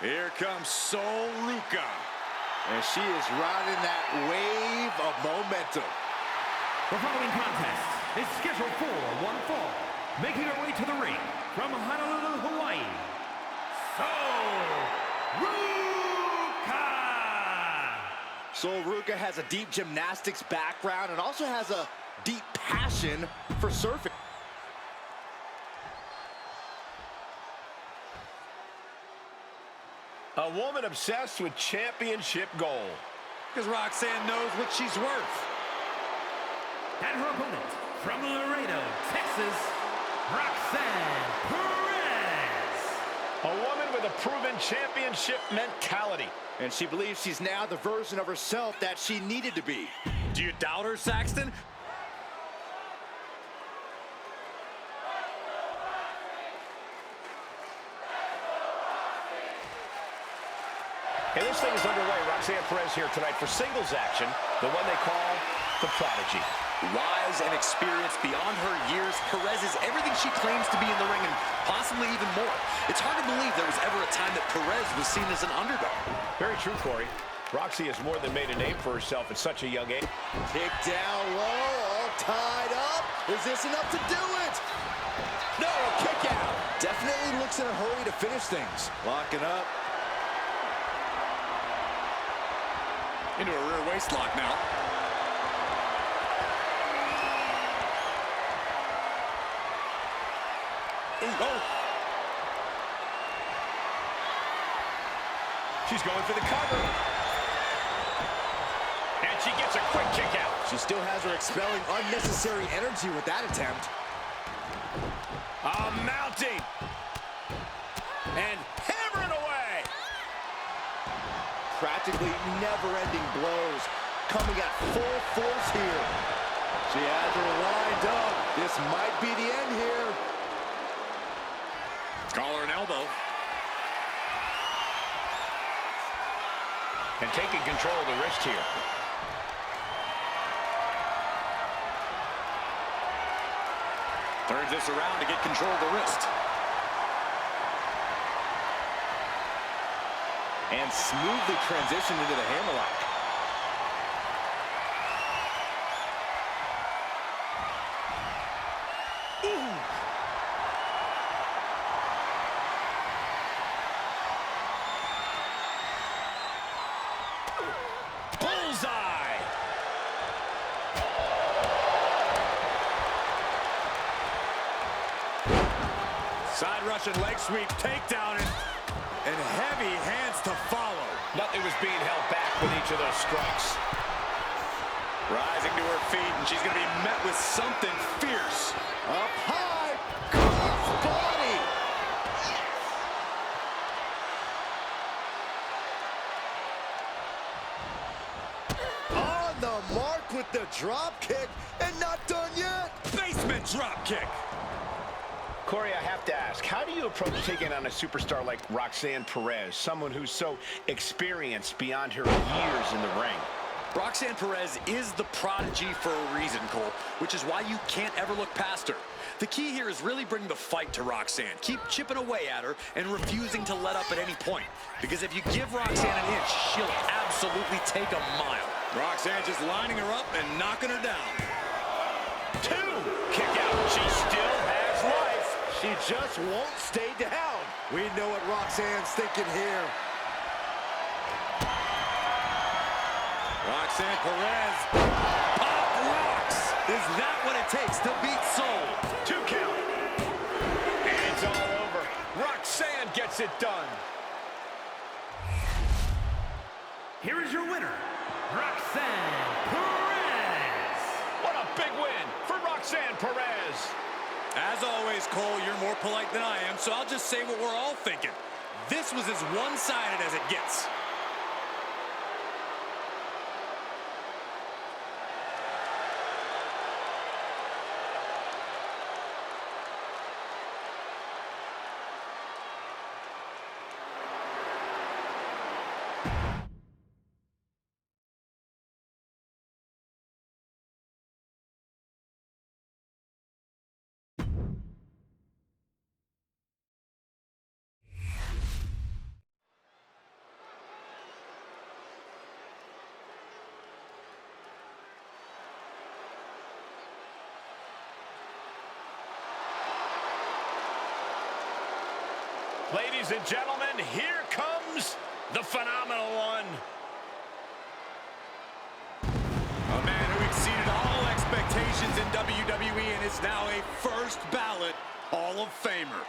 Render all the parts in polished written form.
Here comes Sol Ruca. And she is riding that wave of momentum. The following contest is scheduled for one fall. Making her way to the ring from Honolulu, Hawaii, Sol Ruca! Sol Ruca has a deep gymnastics background and also has a deep passion for surfing. A woman obsessed with championship gold. Because Roxanne knows what she's worth. And her opponent, from Laredo, Texas, Roxanne Perez. A woman with a proven championship mentality. And she believes she's now the version of herself that she needed to be. Do you doubt her, Saxton? And this thing is underway. Roxanne Perez here tonight for singles action, the one they call the Prodigy. Wise and experienced beyond her years, Perez is everything she claims to be in the ring and possibly even more. It's hard to believe there was ever a time that Perez was seen as an underdog. Very true, Corey. Roxy has more than made a name for herself at such a young age. Kick down low, all tied up. Is this enough to do it? No, a kick out. Definitely looks in a hurry to finish things. Locking up. Into a rear waist lock now. Oh! She's going for the cover. And she gets a quick kick out. She still has her expelling unnecessary energy with that attempt. Mounting. And hammering away. Practically never-ending blows coming at full force here. She has her lined up. This might be the end here. Collar and elbow. And taking control of the wrist here. Turns this around to get control of the wrist. And smoothly transitioned into the hammerlock. Bullseye! Side Russian leg sweep, takedown, and heavy hands to follow. Nothing was being held back with each of those strikes. Rising to her feet, and she's going to be met with something fierce. Up high, cross body. On the mark with the drop kick, and not done yet. Basement drop kick. Corey, I have to ask, how do you approach taking on a superstar like Roxanne Perez, someone who's so experienced beyond her years in the ring? Roxanne Perez is the prodigy for a reason, Cole, which is why you can't ever look past her. The key here is really bring the fight to Roxanne. Keep chipping away at her and refusing to let up at any point. Because if you give Roxanne an inch, she'll absolutely take a mile. Roxanne just lining her up and knocking her down. Two! Kick out. She still has life. She just won't stay down. We know what Roxanne's thinking here. Roxanne Perez. Pop rocks. Is that what it takes to beat Sol? 2 count. And it's all over. Roxanne gets it done. Here is your winner, Roxanne Perez. What a big win for Roxanne Perez. As always, Cole, you're more polite than I am, so I'll just say what we're all thinking. This was as one-sided as it gets. Ladies and gentlemen, here comes the phenomenal one. A man who exceeded all expectations in WWE and is now a first ballot Hall of Famer.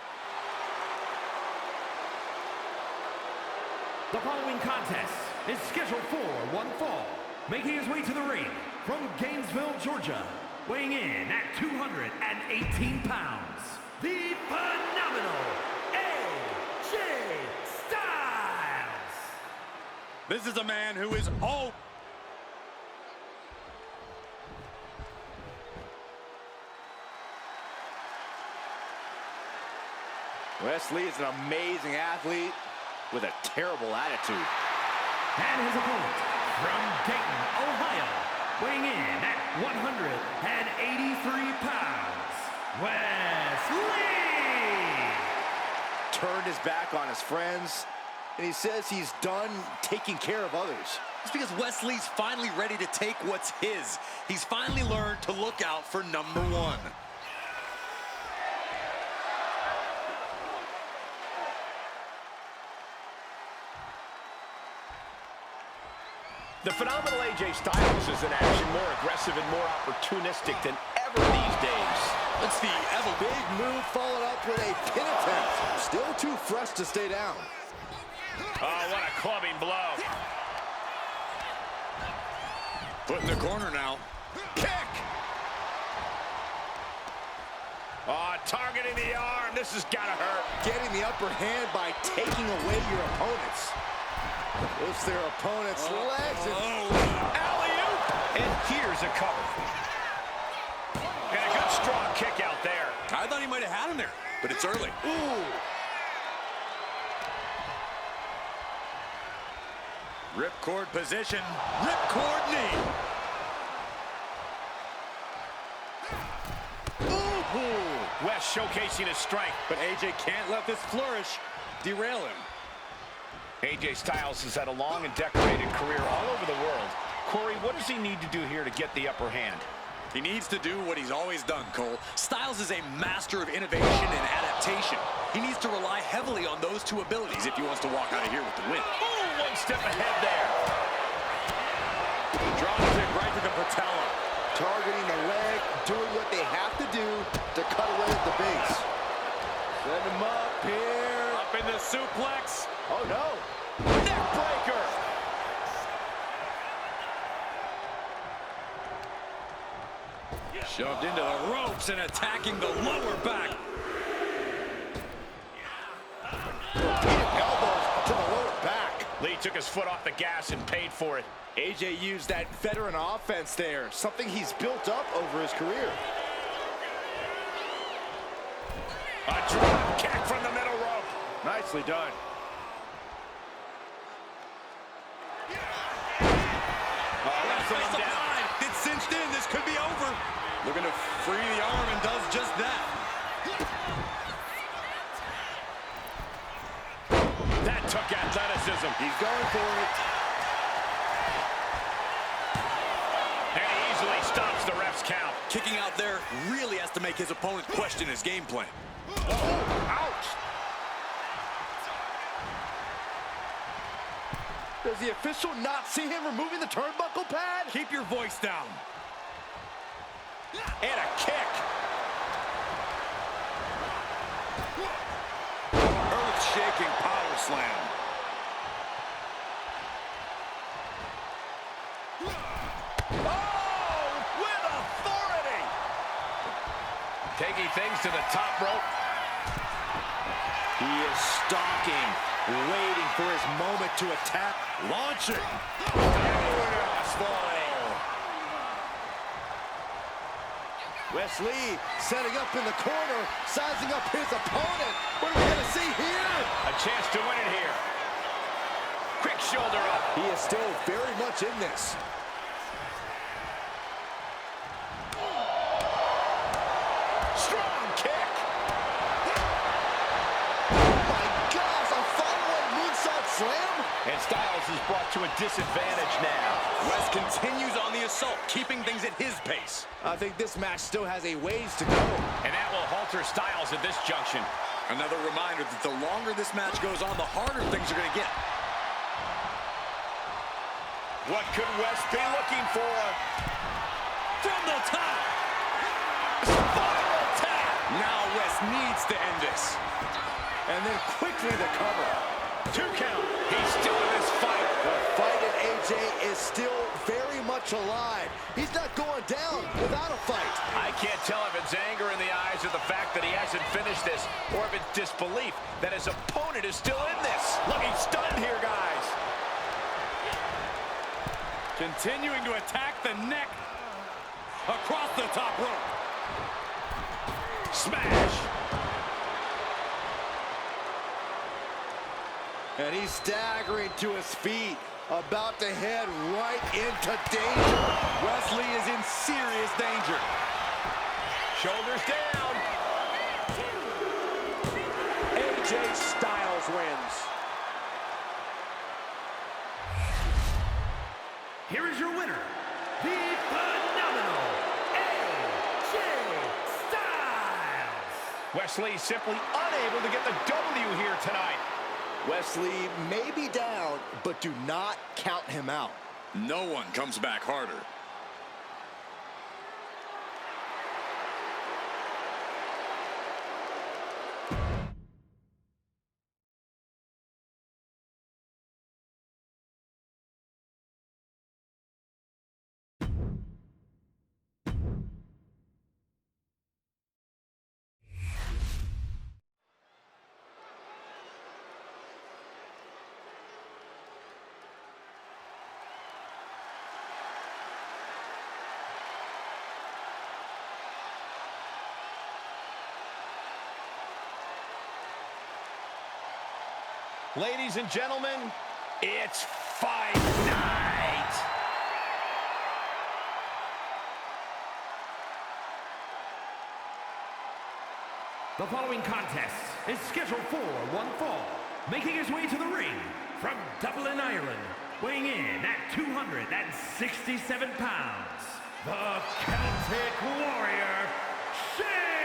The following contest is scheduled for one fall. Making his way to the ring from Gainesville, Georgia, weighing in at 218 pounds, the phenomenal AJ Styles. This is a man who is all... Wes Lee is an amazing athlete with a terrible attitude. And his opponent from Dayton, Ohio, weighing in at 183 pounds, Wes Lee. Turned his back on his friends, and he says he's done taking care of others. It's because Wes Lee's finally ready to take what's his. He's finally learned to look out for number one. The phenomenal AJ Styles is in action, more aggressive and more opportunistic than ever these days. It's the Big move followed up with a pin attempt. Still too fresh to stay down. Oh, what a clubbing blow. Put in the corner now. Kick! Oh, targeting the arm. This has got to hurt. Getting the upper hand by taking away your opponents. Lifts their opponent's legs. Alley-oop! And here's a cover. And a good strong kick out there. I thought he might have had him there, but it's early. Ooh. Ripcord position. Ripcord knee. Ooh. West showcasing his strength. But AJ can't let this flourish derail him. AJ Styles has had a long and decorated career all over the world. Corey, what does he need to do here to get the upper hand? He needs to do what he's always done, Cole. Styles is a master of innovation and adaptation. He needs to rely heavily on those two abilities if he wants to walk out of here with the win. Ooh, one step ahead there. Drops it right to the patella. Targeting the leg, doing what they have to do to cut away at the base. Set him up here. Up in the suplex. Oh, no. Neck breaker. Shoved into the ropes and attacking the lower back. Elbows to the lower back. Lee took his foot off the gas and paid for it. AJ used that veteran offense there, something he's built up over his career. A drop kick from the middle rope. Nicely done. Face the line. It's cinched in. This could be over. Looking to free the arm and does just that. That took athleticism. He's going for it. And he easily stops the ref's count. Kicking out there really has to make his opponent question his game plan. Oh, ouch. Does the official not see him removing the turnbuckle pad? Keep your voice down. And a kick. Earth-shaking power slam. Oh, with authority. Taking things to the top rope. He is stalking, waiting for his moment to attack. Launching. Wes Lee setting up in the corner, sizing up his opponent. What are we going to see here? A chance to win it here. Quick shoulder up. He is still very much in this. Strong kick. Oh my gosh, a follow-up moonsault slam? And Styles is brought to a disadvantage now. West continues on the assault, keeping things at his pace. I think this match still has a ways to go. And that will halter Styles at this junction. Another reminder that the longer this match goes on, the harder things are going to get. What could Wes be looking for? From the top. Spiral tap. Now Wes needs to end this. And then quickly the cover. 2 count. He's still in this fight. The fight at AJ is still very much alive. He's not going down without a fight. I can't tell if it's anger in the eyes or the fact that he hasn't finished this, or if it's disbelief that his opponent is still in this. Looking stunned here, guys. Continuing to attack the neck across the top rope. Smash. And he's staggering to his feet, about to head right into danger. Wesley is in serious danger. Shoulders down. AJ Styles wins. Here is your winner, the phenomenal AJ Styles. Wesley simply unable to get the W here tonight. Wesley may be down, but do not count him out. No one comes back harder. Ladies and gentlemen, it's fight night. The following contest is scheduled for one fall. Making his way to the ring from Dublin, Ireland, weighing in at 267 pounds, the Celtic Warrior, Sheamus!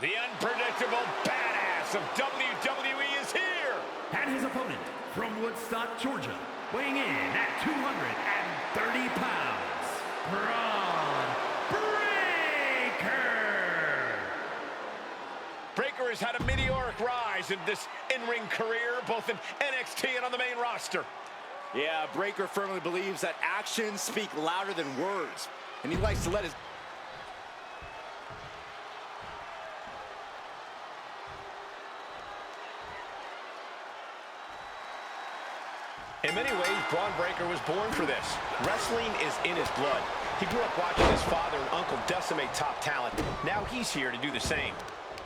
The unpredictable badass of WWE is here. And his opponent from Woodstock, Georgia, weighing in at 230 pounds, Bron Breakker. Breakker has had a meteoric rise in this in-ring career, both in NXT and on the main roster. Yeah, Breakker firmly believes that actions speak louder than words, and he likes to let his... In many ways, Bron Breakker was born for this. Wrestling is in his blood. He grew up watching his father and uncle decimate top talent. Now he's here to do the same.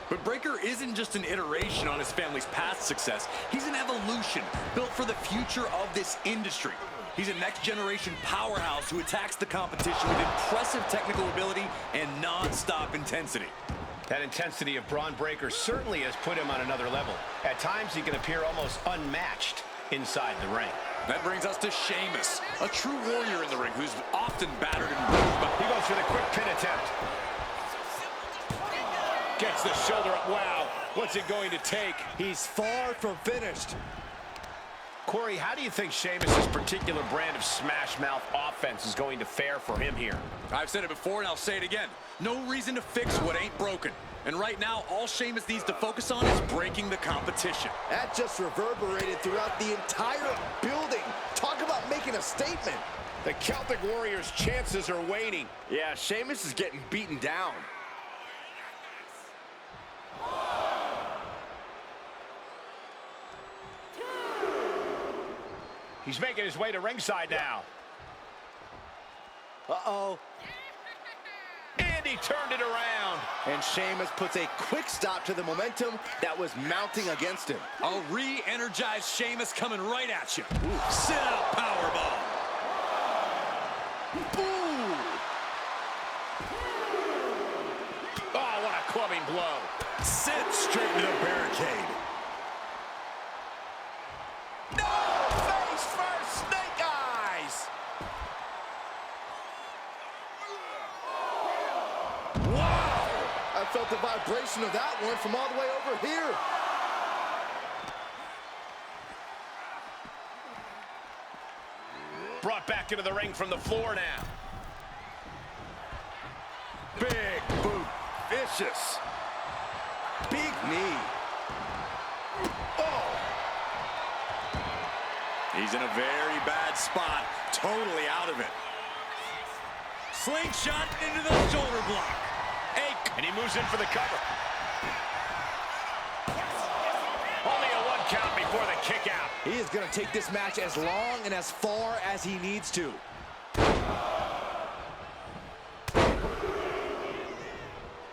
But Breakker isn't just an iteration on his family's past success. He's an evolution built for the future of this industry. He's a next-generation powerhouse who attacks the competition with impressive technical ability and non-stop intensity. That intensity of Bron Breakker certainly has put him on another level. At times, he can appear almost unmatched inside the ring. That brings us to Sheamus, a true warrior in the ring who's often battered and bruised, but He goes for the quick pin attempt. Gets the shoulder up. Wow, what's it going to take? He's far from finished. Corey, how do you think Sheamus' particular brand of smash-mouth offense is going to fare for him here? I've said it before and I'll say it again. No reason to fix what ain't broken. And right now, all Sheamus needs to focus on is breaking the competition. That just reverberated throughout the entire building. Talk about making a statement. The Celtic Warriors' chances are waning. Yeah, Sheamus is getting beaten down. He's making his way to ringside now. Uh-oh. And he turned it around. And Sheamus puts a quick stop to the momentum that was mounting against him. A re-energized Sheamus coming right at you. Sit-out powerbomb. Boom! Oh, what a clubbing blow. Sit straight to the barricade. Wow! I felt the vibration of that one from all the way over here. Brought back into the ring from the floor now. Big boot. Vicious. Big knee. Oh! He's in a very bad spot. Totally out of it. Slingshot into the shoulder block. And he moves in for the cover. Only a 1 count before the kick out. He is going to take this match as long and as far as he needs to.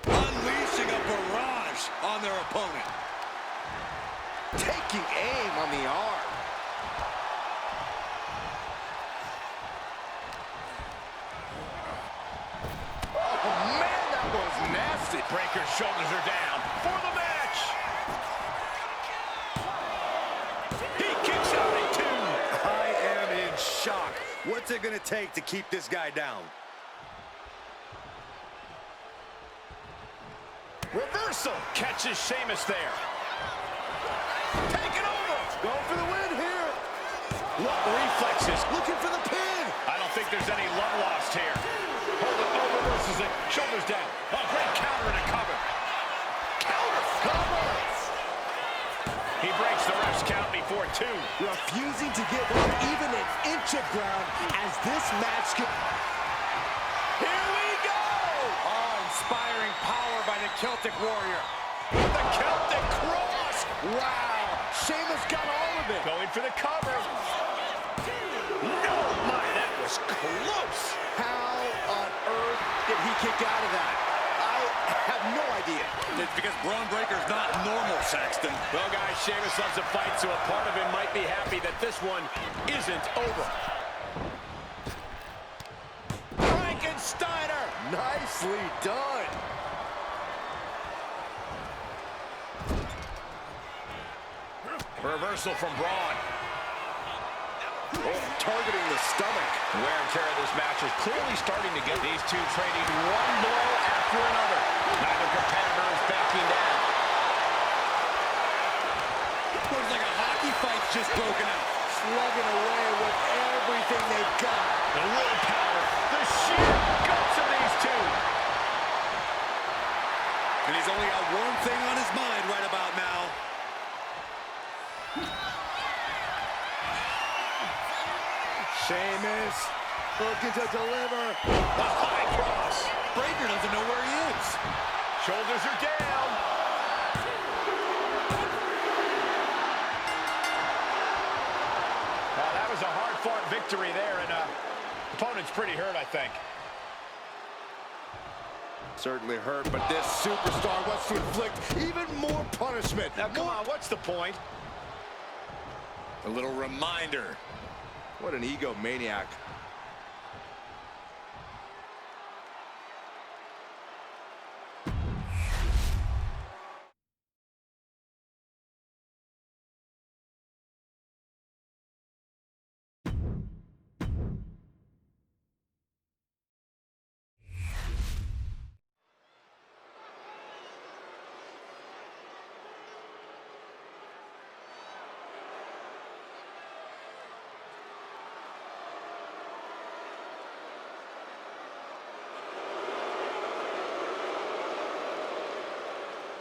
Unleashing a barrage on their opponent. Taking aim on the arm. Breaker's shoulders are down for the match. He kicks out at 2. I am in shock. What's it going to take to keep this guy down? Reversal catches Sheamus there. Taking over. Going for the win here. What reflexes. Looking for the pin. I don't think there's any love lost here. Reverses it. Shoulders down. A great counter and a cover. Cover. He breaks the ref's count before 2. Refusing to give up even an inch of ground as this match could... Here we go! Oh, inspiring power by the Celtic Warrior. The Celtic Cross! Wow! Sheamus got all of it. Going for the cover. No, my, that was close. How on earth did he kick out of that? I have no idea. It's because Braun Breaker's not normal, Saxton. Well, guys, Sheamus loves to fight, so a part of him might be happy that this one isn't over. Frankensteiner! Nicely done. Reversal from Braun. Oh, targeting the stomach. Wear and tear of this match is clearly starting to get these two trading one blow after another. Neither competitor is backing down. Looks like a hockey fight's just broken out. Slugging away with everything they've got. The willpower, the sheer guts of these two. And he's only got one thing on his mind right about now. Sheamus looking to deliver. The high cross. Breaker doesn't know where he is. Shoulders are down. That was a hard-fought victory there, and opponent's pretty hurt, I think. Certainly hurt, but this superstar wants to inflict even more punishment. Now, come on, what's the point? A little reminder. What an egomaniac.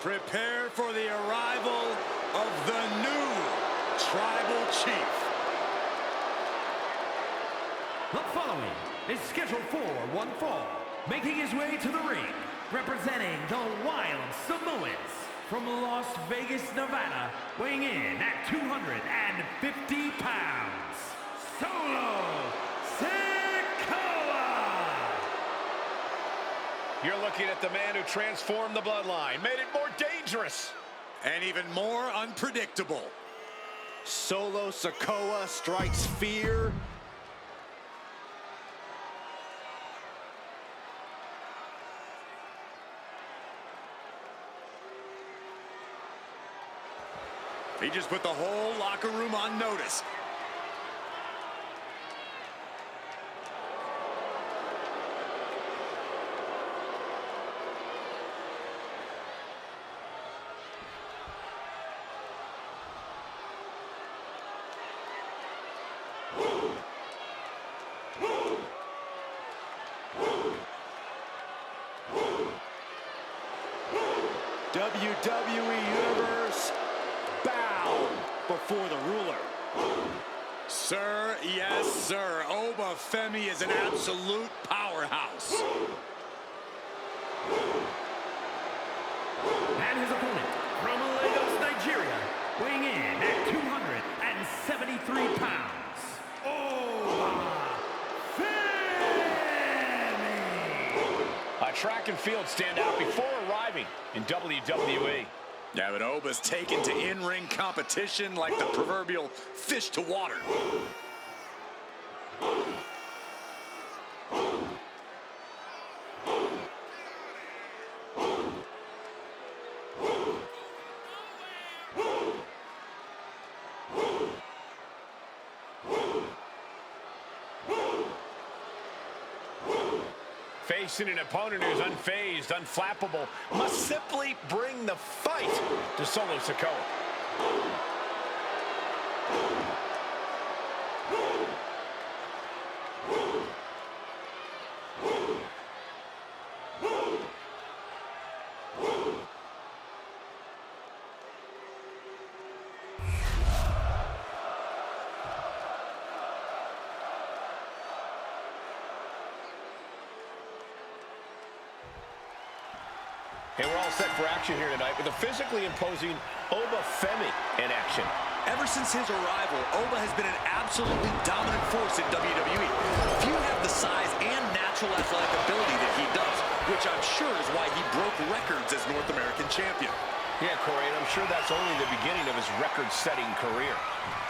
Prepare for the arrival of the new Tribal Chief. The following is scheduled for one fall. Making his way to the ring, representing the Wild Samoans from Las Vegas, Nevada, weighing in at 250 pounds, Solo Sikoa! You're looking at the man who transformed the bloodline, made it more dangerous. And even more unpredictable. Solo Sikoa strikes fear. He just put the whole locker room on notice. WWE Universe, bow before the ruler. Sir, yes, sir. Oba Femi is an absolute powerhouse. And his opponent, from Lagos, Nigeria, weighing in at 273 pounds, Oba Femi! A track and field standout before arriving in WWE. Yeah, but Oba's taken to in-ring competition like the proverbial fish to water. Facing an opponent who's unfazed, unflappable, must simply bring the fight to Solo Sikoa. And we're all set for action here tonight with a physically imposing Oba Femi in action. Ever since his arrival, Oba has been an absolutely dominant force in WWE. Few have the size and natural athletic ability that he does, which I'm sure is why he broke records as North American champion. Yeah, Corey, and I'm sure that's only the beginning of his record-setting career.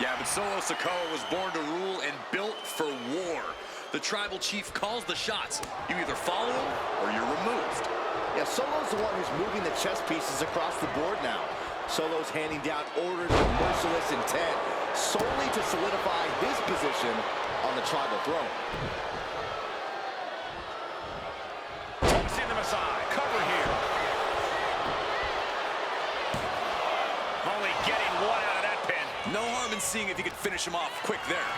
Yeah, but Solo Sikoa was born to rule and built for war. The tribal chief calls the shots. You either follow him or you're removed. Yeah, Solo's the one who's moving the chess pieces across the board now. Solo's handing down orders with merciless intent, solely to solidify his position on the tribal throne. Tossing them aside. Cover here. Only getting one out of that pin. No harm in seeing if you could finish him off quick there.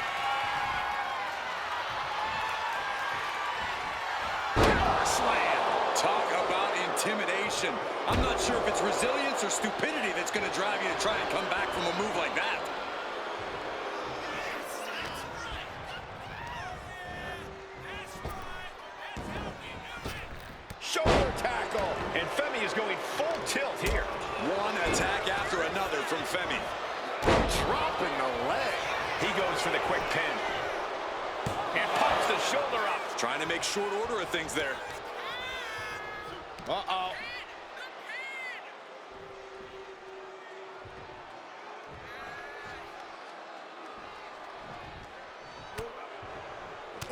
Slam. Talk about intimidation. I'm not sure if it's resilience or stupidity that's going to drive you to try and come back from a move like that. Shoulder tackle. And Femi is going full tilt here. One attack after another from Femi. Dropping the leg. He goes for the quick pin. And pops the shoulder up. Trying to make short order of things there. Uh-oh.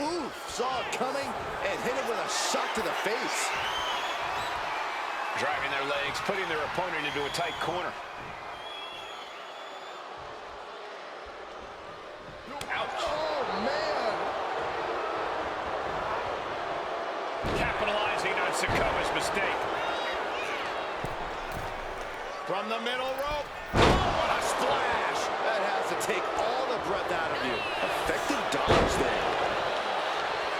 Oof, saw it coming and hit him with a shot to the face. Driving their legs, putting their opponent into a tight corner. Ouch. Oh, man. Capitalizing on Sikoa's mistake. From the middle rope. Oh, what a splash. That has to take all the breath out of you. Effective dodge there.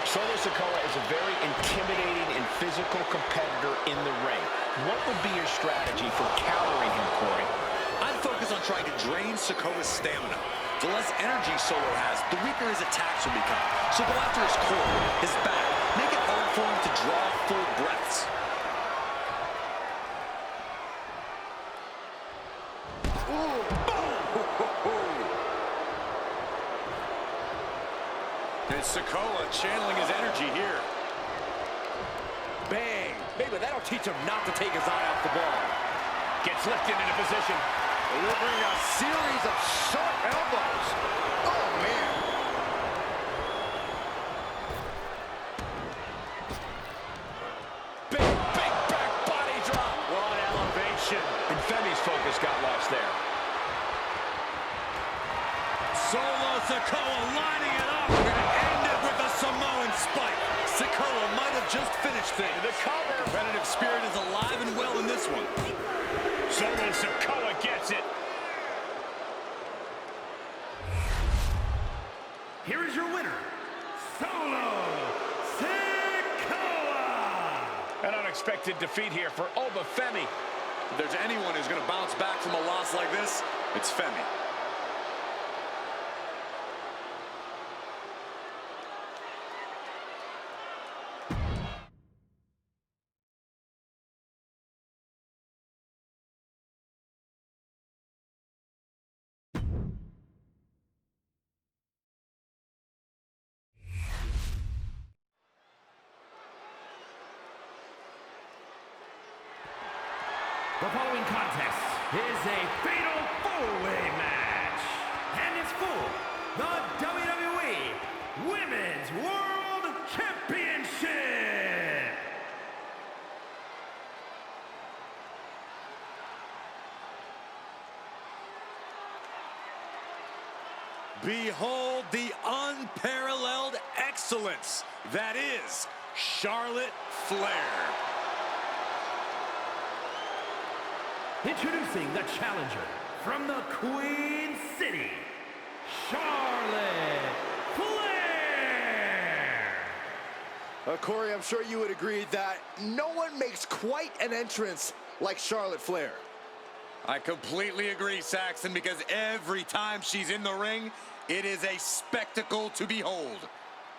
Solo Sikoa is a very intimidating and physical competitor in the ring. What would be your strategy for countering him, Corey? I'd focus on trying to drain Sikoa's stamina. The less energy Solo has, the weaker his attacks will become. So go after his core, his back. Make it hard for him to draw full breaths. And Sikoa channeling his energy here. Bang. Maybe that'll teach him not to take his eye off the ball. Gets lifted into position. Delivering a series of sharp elbows. Oh, man. Big back body drop. What elevation. And Femi's focus got lost there. Solo Sikoa lining it up. We're going to end it with a Samoan spike. Sikoa might have just finished things. The cover. Competitive spirit is alive and well in this one. Solo Sikoa gets it. Here is your winner, Solo Sikoa! An unexpected defeat here for Oba Femi. If there's anyone who's going to bounce back from a loss like this, it's Femi. The following contest is a fatal four-way match, and it's for the WWE Women's World Championship. Behold the unparalleled excellence that is Charlotte Flair. Introducing the challenger from the Queen City, Charlotte Flair. Corey, I'm sure you would agree that no one makes quite an entrance like Charlotte Flair. I completely agree, Saxton, because every time she's in the ring, it is a spectacle to behold.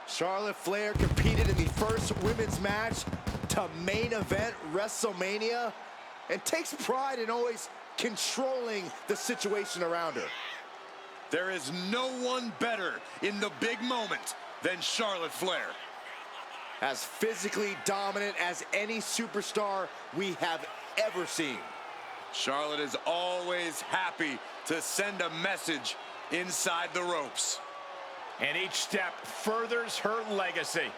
Charlotte Flair competed in the first women's match to main event WrestleMania and takes pride in always controlling the situation around her. There is no one better in the big moment than Charlotte Flair. As physically dominant as any superstar we have ever seen. Charlotte is always happy to send a message inside the ropes. And each step furthers her legacy.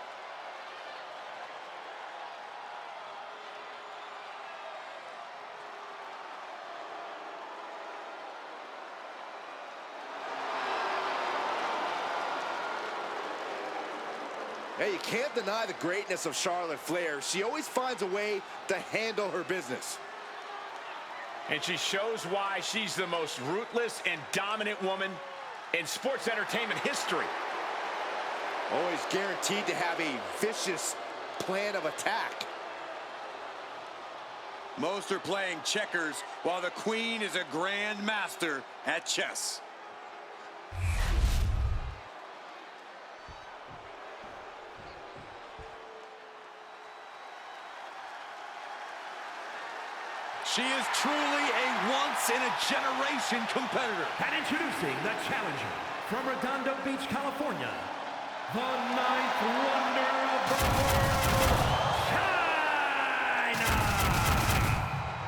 Hey, you can't deny the greatness of Charlotte Flair. She always finds a way to handle her business. And she shows why she's the most ruthless and dominant woman in sports entertainment history. Always guaranteed to have a vicious plan of attack. Most are playing checkers, while the Queen is a grand master at chess. She is truly a once-in-a-generation competitor. And introducing the challenger from Redondo Beach, California, the ninth wonder of the world, China!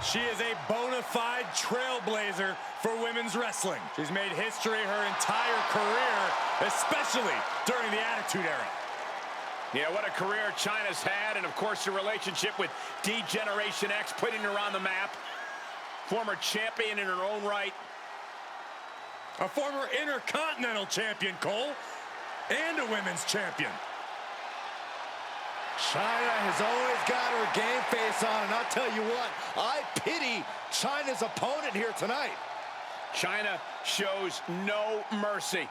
She is a bona fide trailblazer for women's wrestling. She's made history her entire career, especially during the Attitude Era. Yeah, what a career Chyna's had, and of course her relationship with D-Generation X, putting her on the map. Former champion in her own right. A former Intercontinental Champion, Cole, and a women's champion. Chyna has always got her game face on, and I'll tell you what, I pity Chyna's opponent here tonight. Chyna shows no mercy.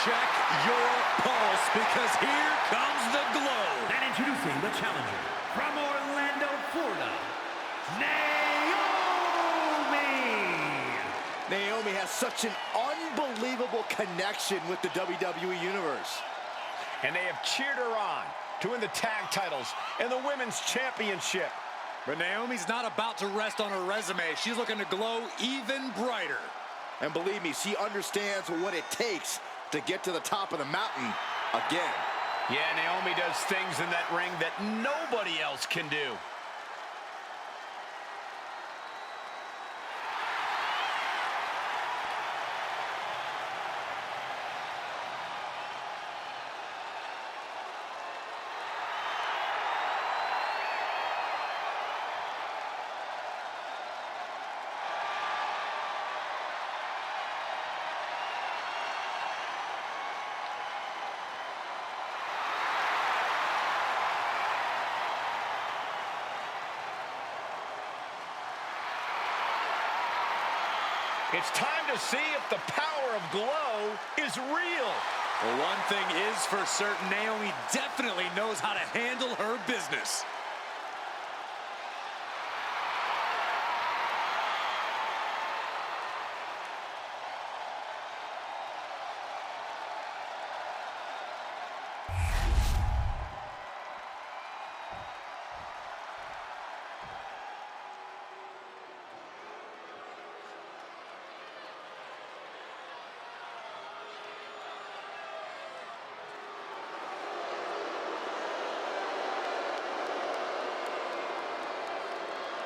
Check your pulse, because here comes the glow. And introducing the challenger from Orlando, Florida, Naomi! Naomi has such an unbelievable connection with the WWE Universe. And they have cheered her on to win the tag titles and the women's championship. But Naomi's not about to rest on her resume. She's looking to glow even brighter. And believe me, she understands what it takes to get to the top of the mountain again. Yeah, Naomi does things in that ring that nobody else can do. It's time to see if the power of Glow is real. Well, one thing is for certain, Naomi definitely knows how to handle her business.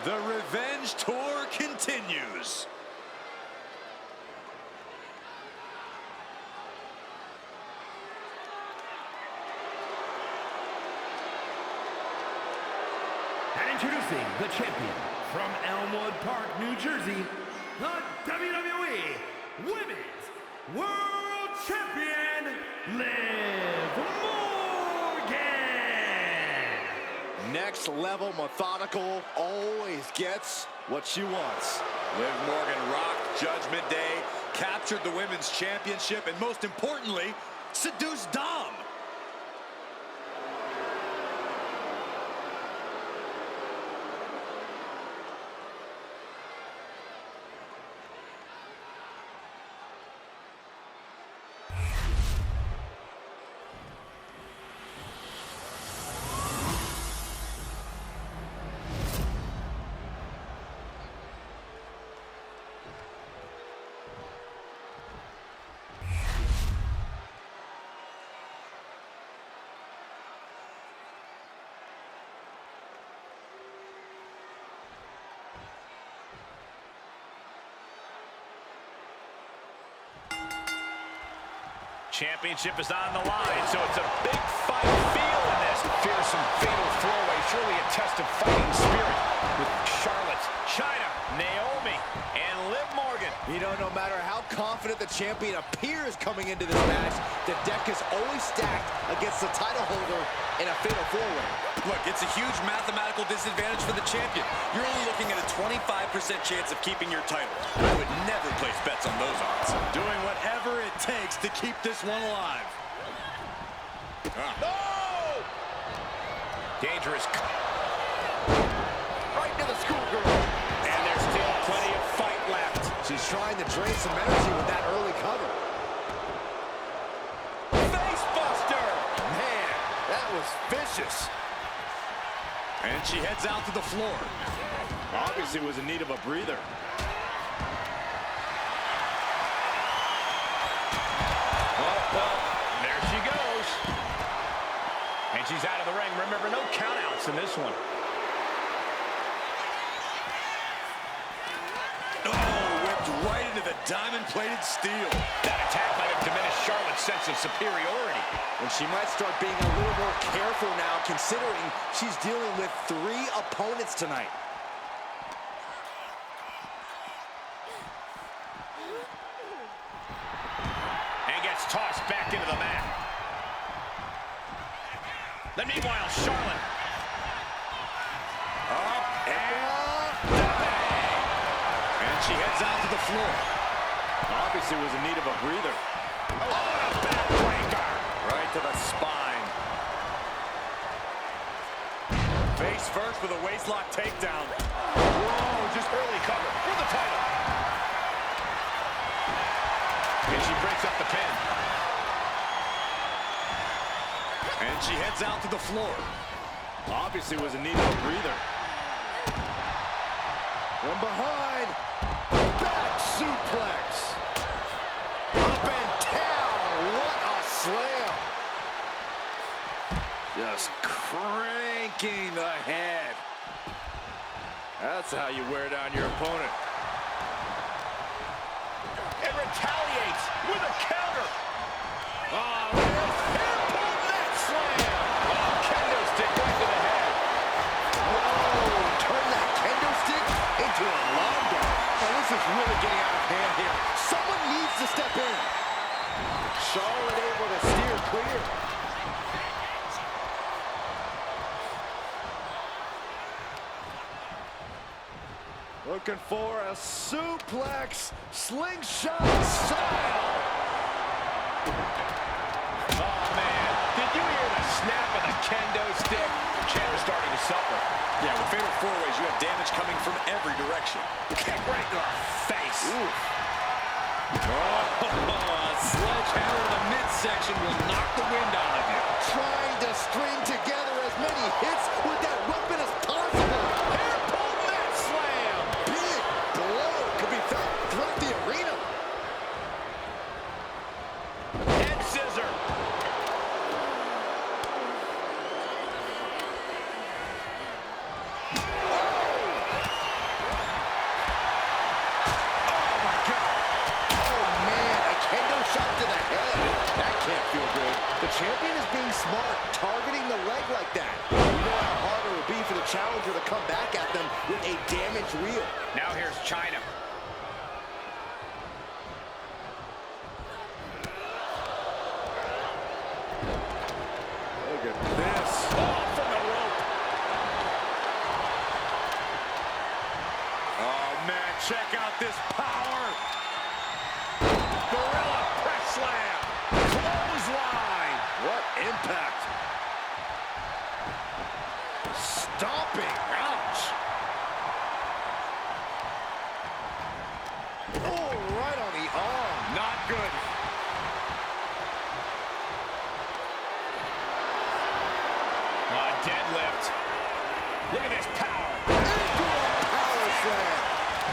The Revenge Tour continues. And introducing the champion from Elmwood Park, New Jersey, the WWE Women's World Champion, Liv Morgan. Next level methodical, always gets what she wants. Liv Morgan rocked Judgment Day, captured the Women's Championship, and most importantly, seduced Dom. Championship is on the line, so it's a big fight feel in this fearsome fatal four-way. Surely a test of fighting spirit with Charlotte, Chyna, Naomi, and Liv Morgan. You know, no matter how confident the champion appears coming into this match, the deck is always stacked against the title holder in a fatal four-way. Look, it's a huge mathematical disadvantage for the champion. You're only looking at a 25% chance of keeping your title. I would never place bets on those odds. Doing whatever it takes to keep this one alive. Oh! Dangerous. Right to the schoolgirl. And there's still plenty of fight left. She's trying to drain some energy with that early cover. Face buster! Man, that was vicious. And she heads out to the floor. Obviously was in need of a breather. Well, there she goes. And she's out of the ring. Remember, no countouts in this one. Oh, whipped right into the diamond-plated steel. That attack might have diminished Charlotte's sense of superiority. And she might start being a little more careful now, considering she's dealing with 3 opponents tonight. And gets tossed back into the mat. Then meanwhile, Charlotte. Up and she heads out to the floor. Obviously was in need of a breather. Oh, a backbreaker. Right to the spine. Face first with a waistlock takedown. Whoa, just early cover for the title. And she breaks up the pin. And she heads out to the floor. Obviously was in need of a breather. From behind. Back suplex. Up and down. What a slam. Just cranking the head. That's how you wear down your opponent. And retaliates with a counter. Oh, hairpin neck slam. Oh, kendo stick right to the head. Whoa, turn that kendo stick into a long dog. Oh, this is really getting out of hand here. Someone needs to step in. Charlotte able to steer clear. Looking for a suplex, slingshot style. Oh, man. Did you hear the snap of the kendo stick? Champ is starting to suffer. Yeah, with fatal four-ways, you have damage coming from every direction. Kick right to our face. Oof. Oh, a sledgehammer in the midsection will knock the wind out of you. Trying to string together as many hits with that weapon as possible. Hair pull mat slam. Big blow could be felt throughout the arena. Head scissor. The champion is being smart, targeting the leg like that. You know how hard it would be for the challenger to come back at them with a damaged reel. Now here's China. Look at this. Oh, from the rope. Oh, man, check out this power. Gorilla press slam. Clothesline. What impact. Stomping. Ouch. Oh, right on the arm. Not good. Deadlift. Look at this power. Power slam.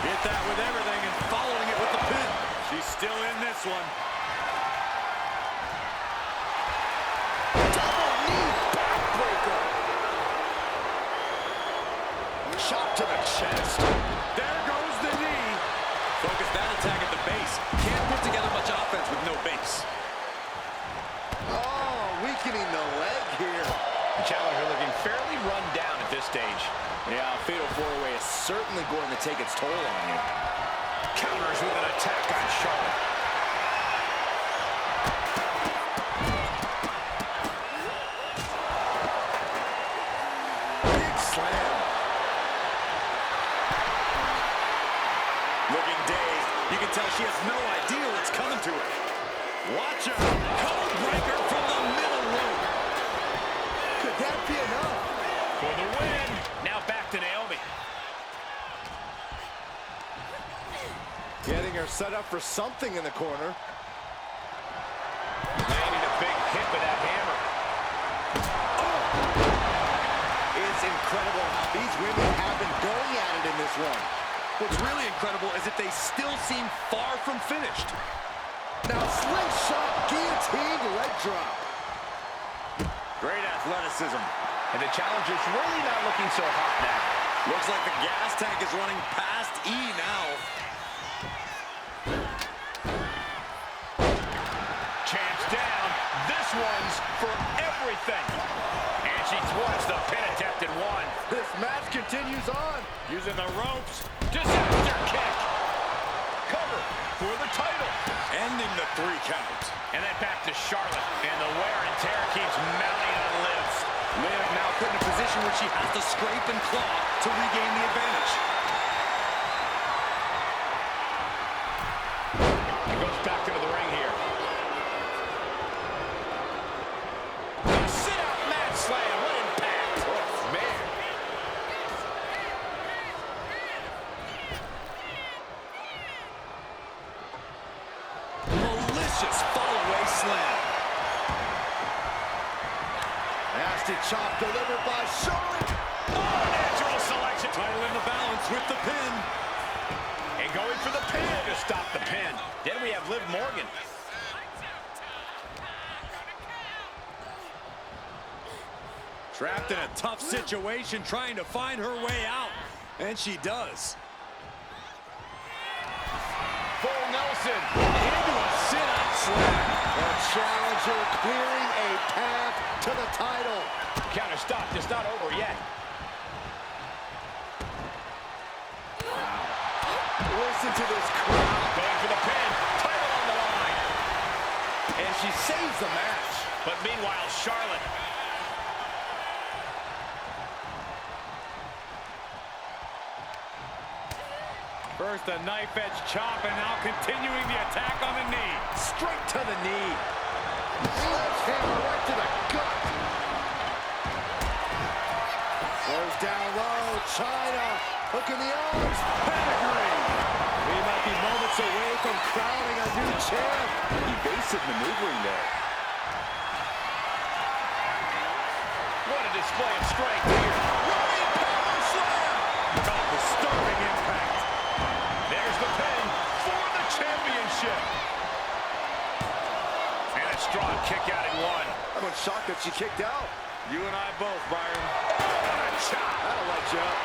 Hit that with everything and following it with the pin. She's still in this one. Double knee backbreaker. Shot to the chest. There goes the knee. Focus that attack at the base. Can't put together much offense with no base. Oh, weakening the leg here. The challenger looking fairly run down at this stage. Yeah, fatal four-way is certainly going to take its toll on you. Counters with an attack on Charlotte. Big slam. Looking dazed. You can tell she has no idea what's coming to her. Watch her. Code breaker from the middle rope. Could that be enough? For the win. Now back to Naomi. Getting her set up for something in the corner. Landing a big hit with that hammer. It's incredible how these women have been going at it in this one. What's really incredible is that they still seem far from finished. Now slingshot, guillotined leg drop. Great athleticism. And the challenger's really not looking so hot now. Looks like the gas tank is running past E now. Champ's down. This one's for everything. And she thwarts the pin attempt in one. This match continues on. Using the ropes. Disaster kick. Cover for the title. Ending the 3 count. And then back to Charlotte. And the wear and tear keeps mounting on Liv. Liv now put in a position where she has to scrape and claw to regain the advantage. He goes back into the ring here. Sit out mat slam. What impact. Oh, man. Malicious follow-away slam. Nasty chop delivered by Charlotte. Oh, natural selection. Title in the balance with the pin. And going for the pin to stop the pin. Then we have Liv Morgan. Trapped in a tough situation, trying to find her way out. And she does. Full Nelson. Into a sit-out slam. The challenger clearing a path to the title. Counter stop. It's not over yet. Listen to this crowd. Going for the pin. Title on the line. And she saves the match. But meanwhile, Charlotte. First a knife-edge chop, and now continuing the attack on the knee. Straight to the knee. Sledgehammer right to the gut. Goes down low. Chyna. Look in the arms. Pedigree. We might be moments away from crowning a new champ. Evasive maneuvering there. What a display of strength here. Running power slam. Oh, disturbing impact. There's the pin for the championship. And a strong kick out in one. I'm shocked that she kicked out. You and I both, Byron. What a shot. That'll light you up.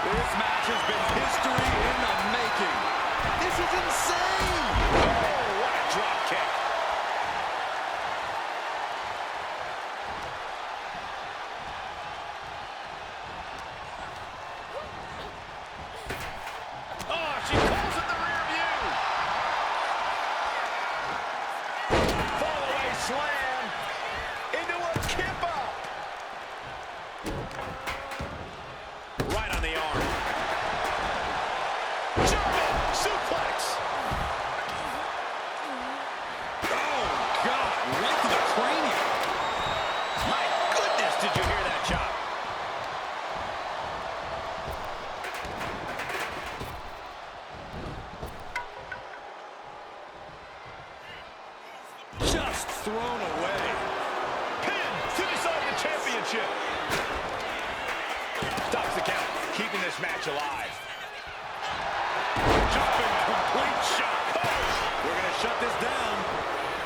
This match has been history in the making. This is insane. Oh, what a drop kick. Oh, she calls it the rear view. Fall away slam into a kippa. Right on the arm. German suplex. Oh, God, right to the cranium. My goodness, did you hear that chop? Just thrown away. Pin to decide the championship. Stops the count, keeping this match alive. Jumping complete shot. We're going to shut this down.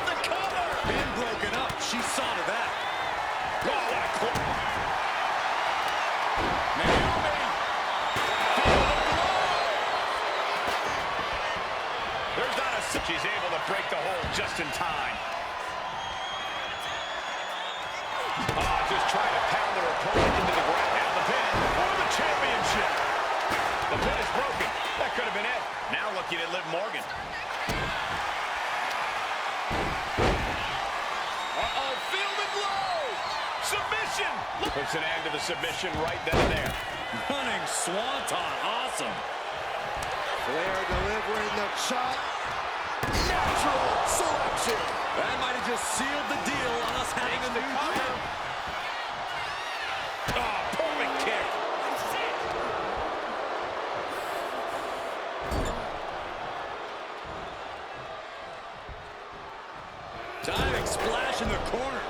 The cover. Pin broken up. She saw to that. Oh, what a clip. Naomi. There's not a... She's able to break the hold just in time. Oh, just trying to pound their opponent into the ground. Now the pin for the championship. The pin is broken. That could have been it. Now looking at Liv Morgan. Uh-oh, fielded low. Submission. Puts an end to the submission right then and there. Running swanton. Awesome. Flair delivering the chop. Natural selection. That might have just sealed the deal on us having a new champ. Oh, perfect kick. Diving splash in the corner.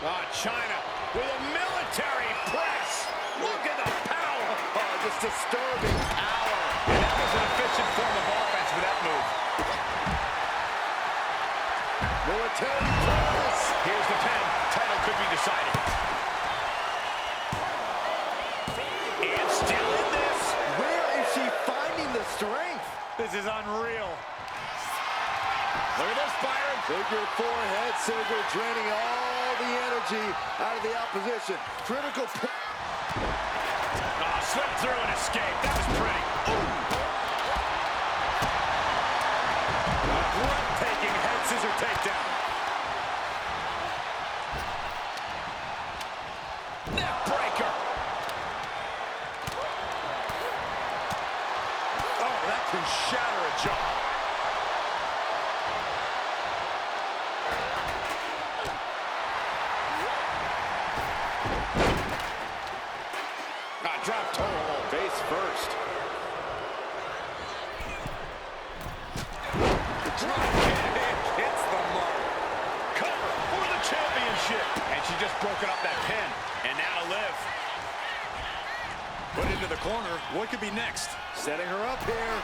Oh, Chyna with a military press. Look at the power. Oh, just disturbing power. And that was an efficient form of offense with that move. Military press. Here's the pin. Title could be decided. And still in this. Where is she finding the strength? This is unreal. Look at this, Byron. Figure four head scissor draining all the energy out of the opposition. Critical point. Oh, slipped through and escaped. That was pretty. A breathtaking head scissor takedown. Neck breaker. Oh, that can shatter a jaw. Drop toe. Face first. Drop kick. Hits the mark. Cover for the championship. And she just broken up that pin. And now to Liv. Put into the corner. What could be next? Setting her up here.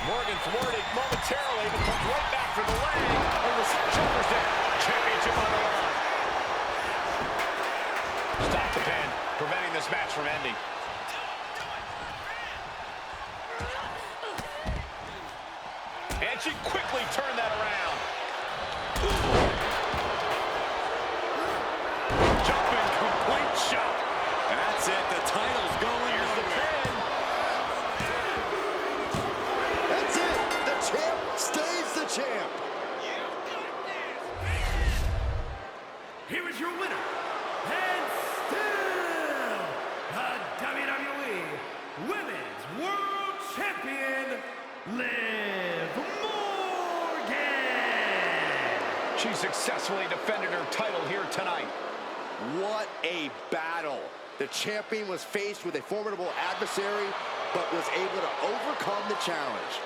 Morgan thwarted momentarily, but comes right back for the leg. And the jumper's down. Championship on the line. Stop the pin, preventing this match from ending. And she quickly turned that around. Jumping complete shot. That's it. The title's going. Here's the pin. That's it. The champ stays the champ. Here is your winner, and still the WWE Women's World Champion, Liv Morgan. She successfully defended her title here tonight. What a battle. The champion was faced with a formidable adversary, but was able to overcome the challenge.